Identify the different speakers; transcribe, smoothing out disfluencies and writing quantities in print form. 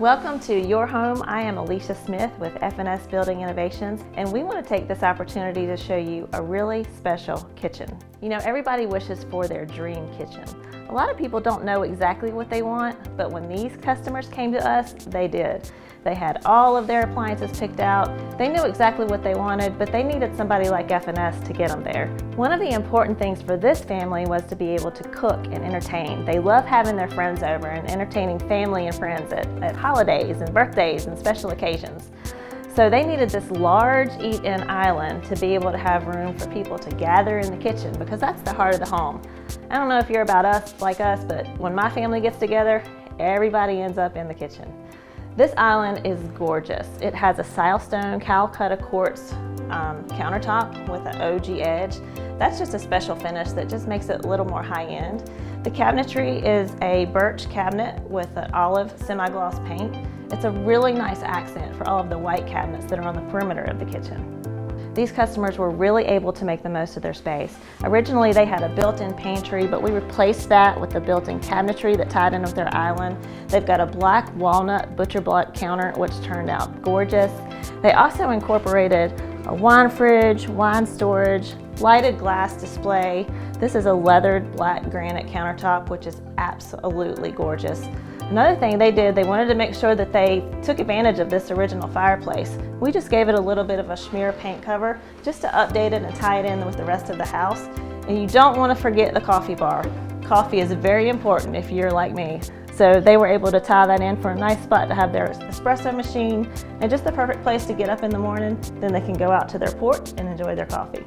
Speaker 1: Welcome to Your Home. I am Alicia Smith with F&S Building Innovations, and we want to take this opportunity to show you a really special kitchen. You know, everybody wishes for their dream kitchen. A lot of people don't know exactly what they want, but when these customers came to us, they did. They had all of their appliances picked out. They knew exactly what they wanted, but they needed somebody like F&S to get them there. One of the important things for this family was to be able to cook and entertain. They love having their friends over and entertaining family and friends at holidays and birthdays and special occasions. So they needed this large eat-in island to be able to have room for people to gather in the kitchen, because that's the heart of the home. I don't know if you're like us, but when my family gets together, everybody ends up in the kitchen. This island is gorgeous. It has a silestone Calcutta quartz countertop with an OG edge. That's just a special finish that just makes it a little more high-end. The cabinetry is a birch cabinet with an olive semi-gloss paint. It's a really nice accent for all of the white cabinets that are on the perimeter of the kitchen. These customers were really able to make the most of their space. Originally they had a built-in pantry, but we replaced that with the built-in cabinetry that tied in with their island. They've got a black walnut butcher block counter, which turned out gorgeous. They also incorporated a wine fridge, wine storage, lighted glass display. This is a leathered black granite countertop, which is absolutely gorgeous. Another thing they did, they wanted to make sure that they took advantage of this original fireplace. We just gave it a little bit of a schmear paint cover just to update it and tie it in with the rest of the house. And you don't want to forget the coffee bar. Coffee is very important if you're like me. So they were able to tie that in for a nice spot to have their espresso machine and just the perfect place to get up in the morning. Then they can go out to their porch and enjoy their coffee.